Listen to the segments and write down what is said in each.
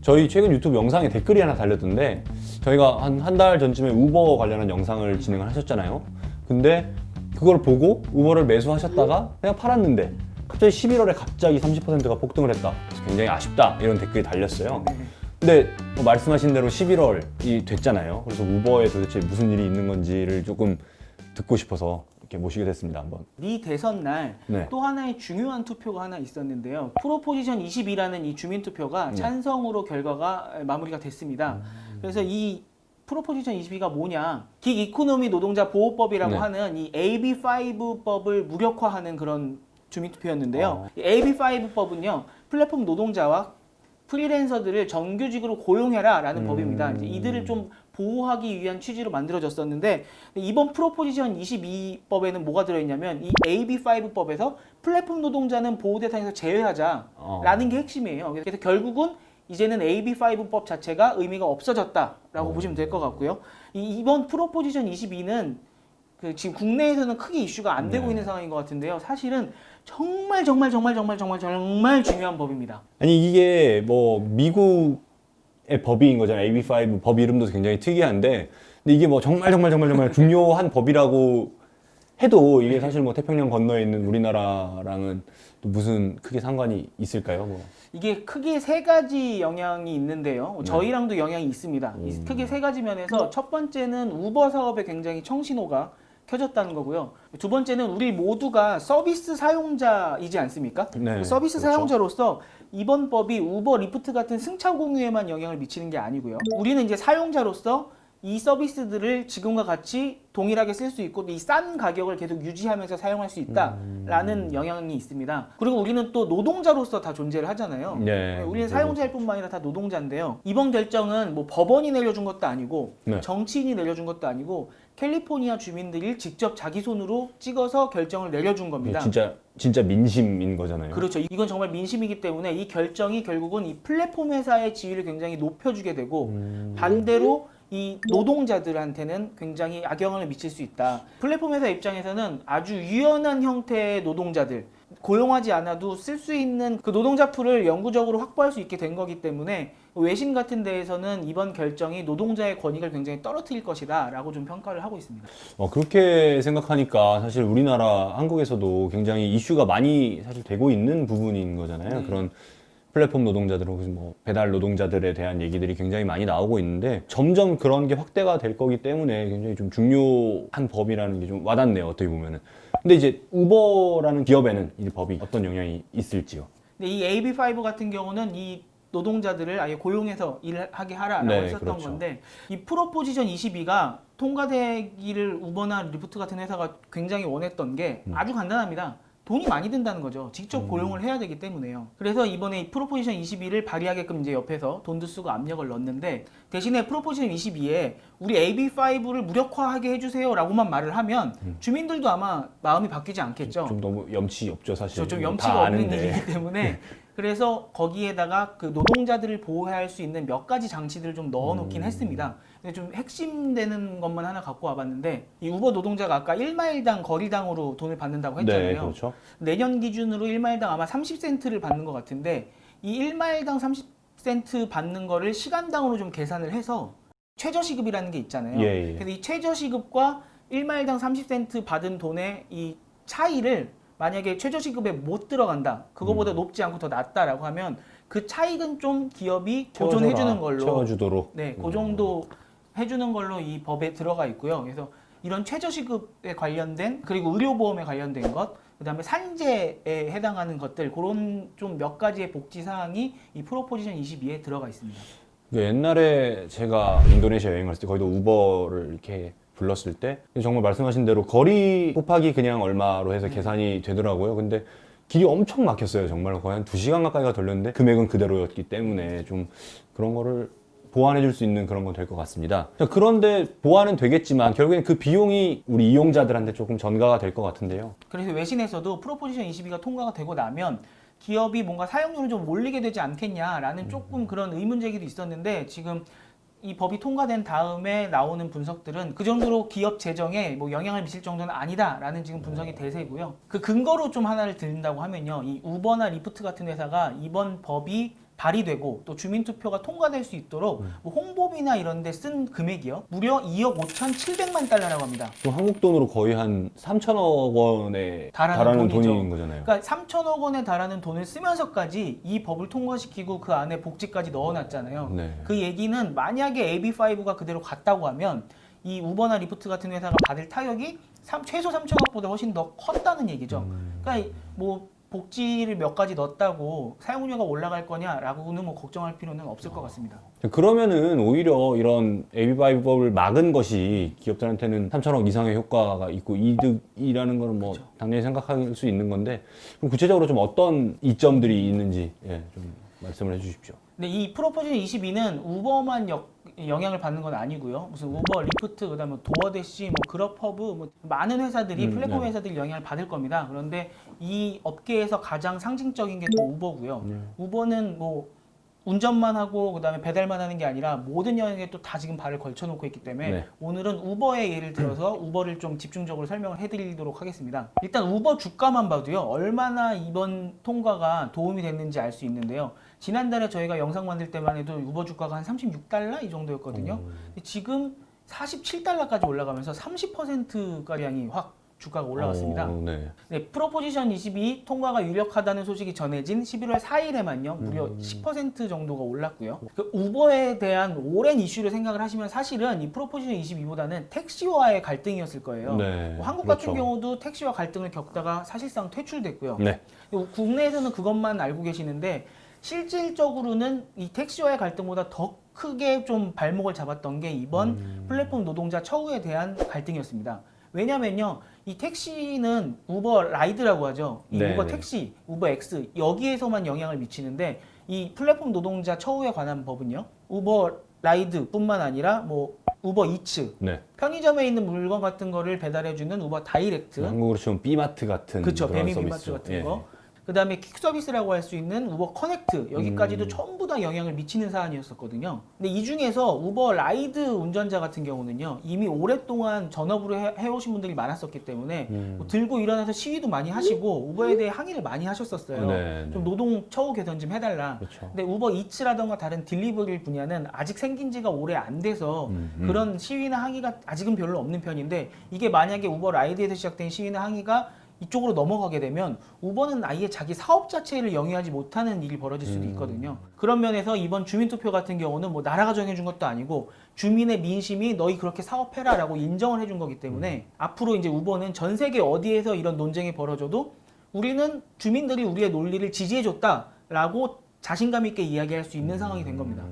저희 최근 유튜브 영상에 댓글이 하나 달렸던데 저희가 한 달 전쯤에 우버 관련한 영상을 진행을 하셨잖아요. 근데 그걸 보고 우버를 매수하셨다가 그냥 팔았는데 갑자기 11월에 갑자기 30%가 폭등을 했다. 그래서 굉장히 아쉽다 이런 댓글이 달렸어요. 근데 뭐 말씀하신 대로 11월이 됐잖아요. 그래서 우버에 도대체 무슨 일이 있는 건지를 조금 듣고 싶어서 이렇게 모시게 됐습니다. 한번. 미 대선 날 또 하나의 중요한 투표가 하나 있었는데요. 프로포지션 22라는 이 주민 투표가 찬성으로 결과가 마무리가 됐습니다. 그래서 이 프로포지션 22가 뭐냐? 긱 이코노미 노동자 보호법이라고 하는 이 AB5법을 무력화하는 그런 주민 투표였는데요. 이 AB5법은요. 플랫폼 노동자와 프리랜서들을 정규직으로 고용해라라는 법입니다. 이제 이들을 좀 보호하기 위한 취지로 만들어졌었는데 이번 프로포지션 22법에는 뭐가 들어있냐면 이 AB5법에서 플랫폼 노동자는 보호 대상에서 제외하자라는 게 핵심이에요. 그래서 결국은 이제는 AB5법 자체가 의미가 없어졌다라고 보시면 될 것 같고요. 이번 프로포지션 22는 지금 국내에서는 크게 이슈가 안 되고 있는 상황인 것 같은데요. 사실은 정말 중요한 법입니다. 아니 이게 뭐 미국의 법인 거잖아요. AB5 법 이름도 굉장히 특이한데 근데 이게 뭐 정말 중요한 법이라고 해도 이게 사실 뭐 태평양 건너에 있는 우리나라랑은 또 무슨 크게 상관이 있을까요? 뭐. 이게 크게 세 가지 영향이 있는데요. 저희랑도 영향이 있습니다. 크게 세 가지 면에서 첫 번째는 우버 사업에 굉장히 청신호가 켜졌다는 거고요. 두 번째는 우리 모두가 서비스 사용자이지 않습니까? 네, 서비스 그렇죠. 사용자로서 이번 법이 우버, 리프트 같은 승차 공유에만 영향을 미치는 게 아니고요. 우리는 이제 사용자로서 이 서비스들을 지금과 같이 동일하게 쓸 수 있고 이 싼 가격을 계속 유지하면서 사용할 수 있다라는 영향이 있습니다. 그리고 우리는 또 노동자로서 다 존재를 하잖아요. 네, 우리는 사용자일 뿐만 아니라 다 노동자인데요. 이번 결정은 뭐 법원이 내려준 것도 아니고 정치인이 내려준 것도 아니고 캘리포니아 주민들이 직접 자기 손으로 찍어서 결정을 내려준 겁니다. 진짜 민심인 거잖아요. 그렇죠. 이건 정말 민심이기 때문에 이 결정이 결국은 이 플랫폼 회사의 지위를 굉장히 높여주게 되고 반대로 이 노동자들한테는 굉장히 악영향을 미칠 수 있다. 플랫폼 회사 입장에서는 아주 유연한 형태의 노동자들, 고용하지 않아도 쓸 수 있는 그 노동자 풀을 영구적으로 확보할 수 있게 된 거기 때문에 외신 같은 데에서는 이번 결정이 노동자의 권익을 굉장히 떨어뜨릴 것이다 라고 좀 평가를 하고 있습니다. 그렇게 생각하니까 사실 우리나라 한국에서도 굉장히 이슈가 많이 사실 되고 있는 부분인 거잖아요. 그런 플랫폼 노동자들 혹은 뭐 배달 노동자들에 대한 얘기들이 굉장히 많이 나오고 있는데 점점 그런 게 확대가 될 거기 때문에 굉장히 좀 중요한 법이라는 게 좀 와닿네요. 어떻게 보면은. 근데 이제 우버라는 기업에는 이 법이 어떤 영향이 있을지요? 근데 이 AB5 같은 경우는 이 노동자들을 아예 고용해서 일하게 하라라고 했었던 그렇죠. 건데 이 프로포지션 22가 통과되기를 우버나 리프트 같은 회사가 굉장히 원했던 게 아주 간단합니다. 돈이 많이 든다는 거죠. 직접 고용을 해야 되기 때문에요. 그래서 이번에 이 프로포지션 22를 발의하게끔 이제 옆에서 돈도 쓰고 압력을 넣었는데 대신에 프로포지션 22에 우리 AB5를 무력화하게 해주세요라고만 말을 하면 주민들도 아마 마음이 바뀌지 않겠죠. 좀 너무 염치 없죠, 사실. 좀 다 염치가 없는 아는데. 일이기 때문에 그래서 거기에다가 그 노동자들을 보호할 수 있는 몇 가지 장치들을 좀 넣어놓긴 했습니다. 근데 좀 핵심되는 것만 하나 갖고 와봤는데 이 우버 노동자가 아까 1마일당 거리당으로 돈을 받는다고 했잖아요. 네, 그렇죠. 내년 기준으로 1마일당 아마 30센트를 받는 것 같은데 이 1마일당 30센트 받는 거를 시간당으로 좀 계산을 해서 최저시급이라는 게 있잖아요. 예. 그래서 이 최저시급과 1마일당 30센트 받은 돈의 이 차이를 만약에 최저시급에 못 들어간다, 그거보다 높지 않고 더 낮다라고 하면 그 차익은 좀 기업이 보존해주는 걸로 채워주도록. 네, 그 정도 해주는 걸로 이 법에 들어가 있고요. 그래서 이런 최저시급에 관련된 그리고 의료보험에 관련된 것, 그다음에 산재에 해당하는 것들 그런 좀 몇 가지의 복지 사항이 이 프로포지션 22에 들어가 있습니다. 옛날에 제가 인도네시아 여행 갔을 때 거기도 우버를 이렇게 불렀을 때 정말 말씀하신 대로 거리 곱하기 그냥 얼마로 해서 계산이 되더라고요. 근데 길이 엄청 막혔어요. 정말 거의 한 2시간 가까이가 걸렸는데 금액은 그대로였기 때문에 좀 그런 거를 보완해 줄 수 있는 그런 건 될 것 같습니다. 그런데 보완은 되겠지만 결국엔 그 비용이 우리 이용자들한테 조금 전가가 될 것 같은데요. 그래서 외신에서도 프로포지션 22가 통과가 되고 나면 기업이 뭔가 사용료를 좀 올리게 되지 않겠냐라는 조금 그런 의문 제기도 있었는데 지금 이 법이 통과된 다음에 나오는 분석들은 그 정도로 기업 재정에 뭐 영향을 미칠 정도는 아니다라는 지금 분석이 대세고요. 그 근거로 좀 하나를 드린다고 하면요, 이 우버나 리프트 같은 회사가 이번 법이 발의되고 또 주민투표가 통과될 수 있도록 뭐 홍보비나 이런 데 쓴 금액이요. 무려 2억 5,700만 달러라고 합니다. 그럼 한국 돈으로 거의 한 3천억 원에 달하는 달하는 돈이죠. 돈인 거잖아요. 그러니까 3천억 원에 달하는 돈을 쓰면서까지 이 법을 통과시키고 그 안에 복지까지 넣어놨잖아요. 네. 그 얘기는 만약에 AB5가 그대로 갔다고 하면 이 우버나 리프트 같은 회사가 받을 타격이 최소 3천억보다 훨씬 더 컸다는 얘기죠. 그러니까 뭐 복지를 몇 가지 넣었다고 사용료가 올라갈 거냐라고는 뭐 걱정할 필요는 없을 것 같습니다. 그러면은 오히려 이런 AB5법을 막은 것이 기업들한테는 3천억 이상의 효과가 있고 이득이라는 거는 뭐 당연히 생각할 수 있는 건데, 그럼 구체적으로 좀 어떤 이점들이 있는지 좀 말씀을 해주십시오. 근데 이 프로포지션 22는 우버만 영향을 받는 건 아니고요. 무슨 우버, 리프트, 그다음에 도어대시, 뭐 그럽허브, 뭐 많은 회사들이 플랫폼 회사들이 영향을 받을 겁니다. 그런데 이 업계에서 가장 상징적인 게 또 우버고요. 우버는 뭐 운전만 하고 그다음에 배달만 하는 게 아니라 모든 영역에 또 다 지금 발을 걸쳐놓고 있기 때문에 오늘은 우버의 예를 들어서 우버를 좀 집중적으로 설명을 해드리도록 하겠습니다. 일단 우버 주가만 봐도요, 얼마나 이번 통과가 도움이 됐는지 알 수 있는데요. 지난달에 저희가 영상 만들 때만 해도 우버 주가가 한 36달러 이 정도였거든요. 근데 지금 47달러까지 올라가면서 30%가량이 확 주가가 올라갔습니다. 네, 프로포지션 22 통과가 유력하다는 소식이 전해진 11월 4일에만요 무려 10% 정도가 올랐고요. 그 우버에 대한 오랜 이슈를 생각을 하시면 사실은 이 프로포지션 22보다는 택시와의 갈등이었을 거예요. 뭐 한국 같은 경우도 택시와 갈등을 겪다가 사실상 퇴출됐고요. 국내에서는 그것만 알고 계시는데 실질적으로는 이 택시와의 갈등보다 더 크게 좀 발목을 잡았던 게 이번 플랫폼 노동자 처우에 대한 갈등이었습니다. 왜냐면요, 이 택시는 우버 라이드라고 하죠. 이 우버 택시, 우버 X 여기에서만 영향을 미치는데 이 플랫폼 노동자 처우에 관한 법은요, 우버 라이드뿐만 아니라 뭐 우버 이츠, 편의점에 있는 물건 같은 거를 배달해주는 우버 다이렉트, 한국으로 치면 B마트 같은, 그렇죠, 배민 B마트 같은 거. 그 다음에 퀵 서비스라고 할 수 있는 우버 커넥트, 여기까지도 전부 다 영향을 미치는 사안이었었거든요. 근데 이 중에서 우버 라이드 운전자 같은 경우는요, 이미 오랫동안 전업으로 해오신 분들이 많았었기 때문에 뭐 들고 일어나서 시위도 많이 하시고 우버에 대해 항의를 많이 하셨었어요. 좀 노동 처우 개선 좀 해달라. 근데 우버 이츠라던가 다른 딜리버리 분야는 아직 생긴 지가 오래 안 돼서 그런 시위나 항의가 아직은 별로 없는 편인데, 이게 만약에 우버 라이드에서 시작된 시위나 항의가 이쪽으로 넘어가게 되면 우버는 아예 자기 사업 자체를 영위하지 못하는 일이 벌어질 수도 있거든요. 그런 면에서 이번 주민투표 같은 경우는 뭐 나라가 정해준 것도 아니고 주민의 민심이 너희 그렇게 사업해라 라고 인정을 해준 거기 때문에 앞으로 이제 우버는 전 세계 어디에서 이런 논쟁이 벌어져도 우리는 주민들이 우리의 논리를 지지해줬다 라고 자신감 있게 이야기할 수 있는 상황이 된 겁니다.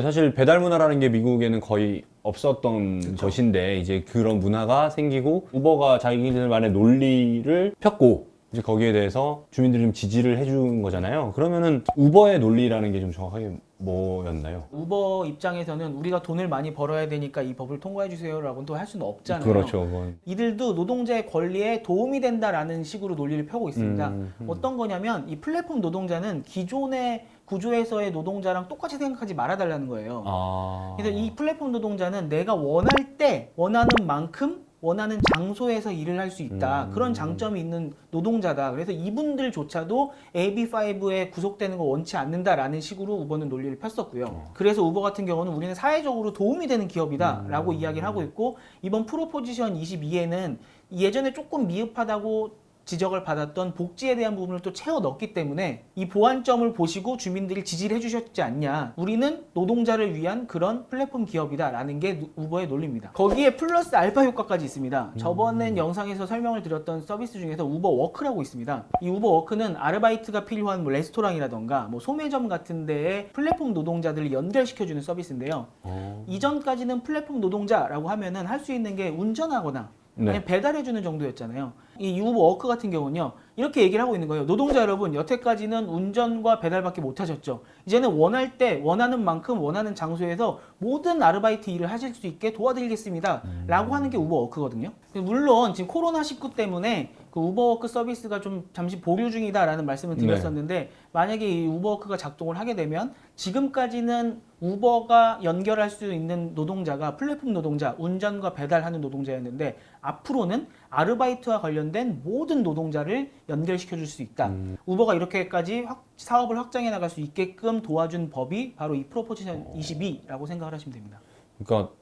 사실 배달 문화라는 게 미국에는 거의 없었던 것인데, 이제 그런 문화가 생기고 우버가 자기들만의 논리를 폈고 이제 거기에 대해서 주민들이 좀 지지를 해준 거잖아요. 그러면은 우버의 논리라는 게 좀 정확하게 뭐였나요? 우버 입장에서는 우리가 돈을 많이 벌어야 되니까 이 법을 통과해 주세요라고는 또 할 수는 없잖아요. 그렇죠. 그건. 이들도 노동자의 권리에 도움이 된다라는 식으로 논리를 펴고 있습니다. 어떤 거냐면 이 플랫폼 노동자는 기존의 구조에서의 노동자랑 똑같이 생각하지 말아달라는 거예요. 그래서 이 플랫폼 노동자는 내가 원할 때 원하는 만큼 원하는 장소에서 일을 할 수 있다. 그런 장점이 있는 노동자다. 그래서 이분들조차도 AB5에 구속되는 거 원치 않는다라는 식으로 우버는 논리를 폈었고요. 그래서 우버 같은 경우는 우리는 사회적으로 도움이 되는 기업이다 라고 이야기를 하고 있고, 이번 프로포지션 22에는 예전에 조금 미흡하다고 지적을 받았던 복지에 대한 부분을 또 채워 넣었기 때문에 이 보완점을 보시고 주민들이 지지를 해주셨지 않냐, 우리는 노동자를 위한 그런 플랫폼 기업이다 라는 게 우버의 논리입니다. 거기에 플러스 알파 효과까지 있습니다. 저번엔 영상에서 설명을 드렸던 서비스 중에서 우버 워크라고 있습니다. 이 우버 워크는 아르바이트가 필요한 뭐 레스토랑이라던가 뭐 소매점 같은 데에 플랫폼 노동자들을 연결시켜주는 서비스인데요. 이전까지는 플랫폼 노동자라고 하면은 할 수 있는 게 운전하거나 그냥 배달해주는 정도였잖아요. 이 우버 워크 같은 경우는요, 이렇게 얘기를 하고 있는 거예요. 노동자 여러분, 여태까지는 운전과 배달밖에 못 하셨죠. 이제는 원할 때 원하는 만큼 원하는 장소에서 모든 아르바이트 일을 하실 수 있게 도와드리겠습니다 라고 하는 게 우버 워크거든요. 물론 지금 코로나19 때문에 그 우버워크 서비스가 좀 잠시 보류 중이다 라는 말씀을 드렸었는데, 만약에 이 우버워크가 작동을 하게 되면 지금까지는 우버가 연결할 수 있는 노동자가 플랫폼 노동자, 운전과 배달하는 노동자였는데, 앞으로는 아르바이트와 관련된 모든 노동자를 연결시켜 줄 수 있다. 우버가 이렇게까지 사업을 확장해 나갈 수 있게끔 도와준 법이 바로 이 프로포지션 22라고 생각을 하시면 됩니다. 그러니까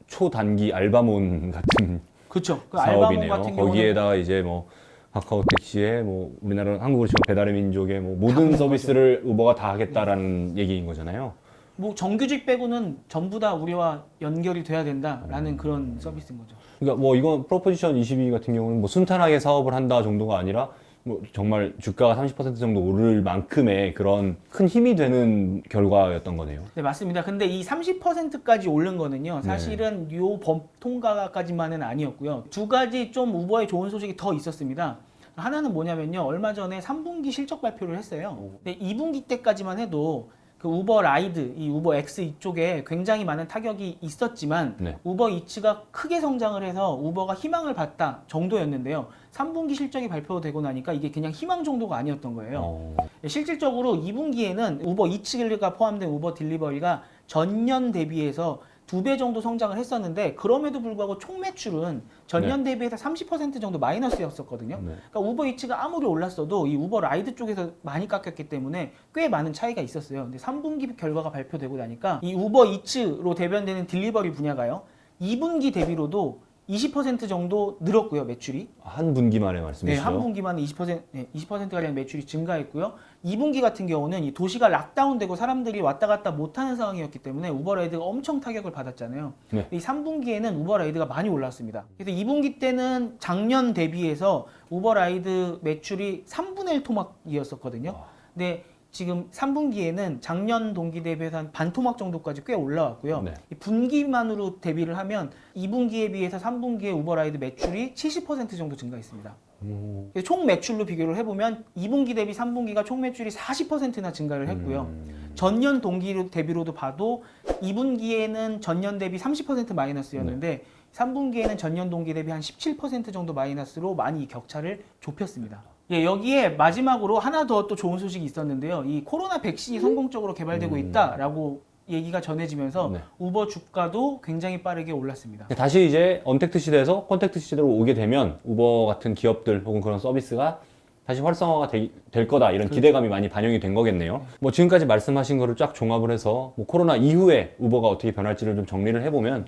초단기 알바몬 같은 그렇죠. 그 알바몬 사업이네요. 같은 경우는 거기에다가 이제 뭐 카카오 택시에 뭐 우리나라 한국으로 치면 배달의 민족의 뭐 모든 하는 서비스를 우버가 다 하겠다라는 얘기인 거잖아요. 뭐 정규직 빼고는 전부 다 우리와 연결이 돼야 된다라는 그런 서비스인 거죠. 그러니까 뭐 이건 프로포지션 22 같은 경우는 뭐 순탄하게 사업을 한다 정도가 아니라 뭐 정말 주가가 30% 정도 오를 만큼의 그런 큰 힘이 되는 결과였던 거네요. 네, 맞습니다. 근데 이 30%까지 오른 거는요, 사실은 요 법 통과까지만은 아니었고요. 두 가지 좀 우버에 좋은 소식이 더 있었습니다. 하나는 뭐냐면요, 얼마 전에 3분기 실적 발표를 했어요. 근데 2분기 때까지만 해도 그 우버 라이드, 이 우버 X 이쪽에 굉장히 많은 타격이 있었지만 네. 우버 이츠가 크게 성장을 해서 우버가 희망을 봤다 정도였는데요. 3분기 실적이 발표되고 나니까 이게 그냥 희망 정도가 아니었던 거예요. 실질적으로 2분기에는 우버 이츠가 포함된 우버 딜리버리가 전년 대비해서 2배 정도 성장을 했었는데 그럼에도 불구하고 총 매출은 전년 대비해서 30% 정도 마이너스였었거든요. 그러니까 우버 이츠가 아무리 올랐어도 이 우버 라이드 쪽에서 많이 깎였기 때문에 꽤 많은 차이가 있었어요. 근데 3분기 결과가 발표되고 나니까 이 우버 이츠로 대변되는 딜리버리 분야가요, 2분기 대비로도 20% 정도 늘었고요, 매출이. 한 분기 만에 말씀이시죠? 네, 한 분기만 20%가량 매출이 증가했고요. 2분기 같은 경우는 이 도시가 락다운되고 사람들이 왔다 갔다 못하는 상황이었기 때문에 우버라이드가 엄청 타격을 받았잖아요. 네. 이 3분기에는 우버라이드가 많이 올랐습니다. 그래서 2분기 때는 작년 대비해서 우버라이드 매출이 3분의 1 토막이었었거든요. 근데 지금 3분기에는 작년 동기 대비해서 한 반 토막 정도까지 꽤 올라왔고요. 네. 이 분기만으로 대비를 하면 2분기에 비해서 3분기에 우버라이드 매출이 70% 정도 증가했습니다. 그래서 총 매출로 비교를 해보면 2분기 대비 3분기가 총 매출이 40%나 증가를 했고요. 전년 동기 대비로도 봐도 2분기에는 전년 대비 30% 마이너스였는데 3분기에는 전년 동기 대비 한 17% 정도 마이너스로 많이 이 격차를 좁혔습니다. 예, 여기에 마지막으로 하나 더 또 좋은 소식이 있었는데요. 이 코로나 백신이 성공적으로 개발되고 있다라고 얘기가 전해지면서 우버 주가도 굉장히 빠르게 올랐습니다. 다시 이제 언택트 시대에서 콘택트 시대로 오게 되면 우버 같은 기업들 혹은 그런 서비스가 다시 활성화가 될 거다, 이런 기대감이 많이 반영이 된 거겠네요. 뭐 지금까지 말씀하신 거를 쫙 종합을 해서 뭐 코로나 이후에 우버가 어떻게 변할지를 좀 정리를 해보면,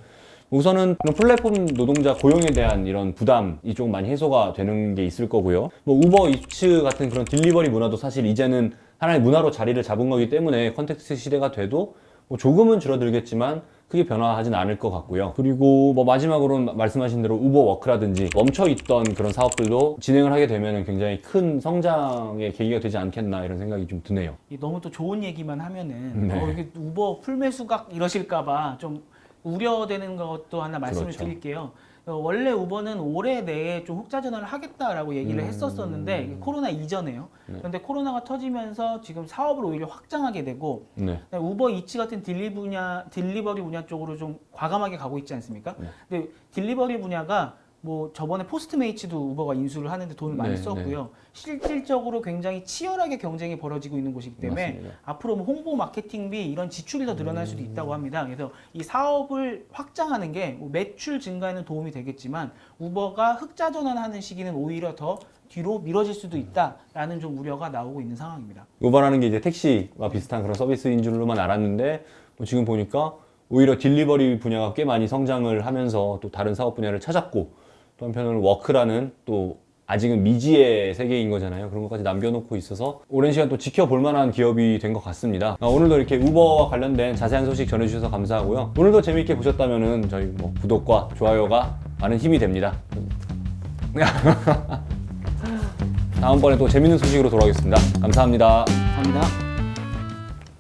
우선은 그런 플랫폼 노동자 고용에 대한 이런 부담이 좀 많이 해소가 되는 게 있을 거고요. 뭐 우버 이츠 같은 그런 딜리버리 문화도 사실 이제는 하나의 문화로 자리를 잡은 거기 때문에 컨텍스트 시대가 돼도 뭐 조금은 줄어들겠지만 크게 변화하진 않을 것 같고요. 그리고 뭐 마지막으로는 말씀하신 대로 우버 워크라든지 멈춰있던 그런 사업들도 진행을 하게 되면 굉장히 큰 성장의 계기가 되지 않겠나, 이런 생각이 좀 드네요. 너무 또 좋은 얘기만 하면은 이게 우버 풀매수각 이러실까봐 좀 우려되는 것도 하나 말씀을 드릴게요. 원래 우버는 올해 내에 좀 흑자 전환을 하겠다라고 얘기를 했었었는데 코로나 이전에요. 그런데 코로나가 터지면서 지금 사업을 오히려 확장하게 되고 우버 이츠 같은 딜리버리 분야 쪽으로 좀 과감하게 가고 있지 않습니까? 근데 딜리버리 분야가 뭐 저번에 포스트메이츠도 우버가 인수를 하는데 돈을 많이 썼고요. 실질적으로 굉장히 치열하게 경쟁이 벌어지고 있는 곳이기 때문에 맞습니다. 앞으로 뭐 홍보 마케팅비 이런 지출이 더 늘어날 수도 있다고 합니다. 그래서 이 사업을 확장하는 게 뭐 매출 증가에는 도움이 되겠지만 우버가 흑자 전환하는 시기는 오히려 더 뒤로 미뤄질 수도 있다라는 좀 우려가 나오고 있는 상황입니다. 우버라는 게 이제 택시와 비슷한 그런 서비스인 줄로만 알았는데 뭐 지금 보니까 오히려 딜리버리 분야가 꽤 많이 성장을 하면서 또 다른 사업 분야를 찾았고, 또 한편으로는 워크라는 또 아직은 미지의 세계인 거잖아요. 그런 것까지 남겨놓고 있어서 오랜 시간 또 지켜볼 만한 기업이 된 것 같습니다. 오늘도 이렇게 우버와 관련된 자세한 소식 전해주셔서 감사하고요. 오늘도 재미있게 보셨다면은 저희 뭐 구독과 좋아요가 많은 힘이 됩니다. 다음번에 또 재밌는 소식으로 돌아오겠습니다. 감사합니다. 감사합니다.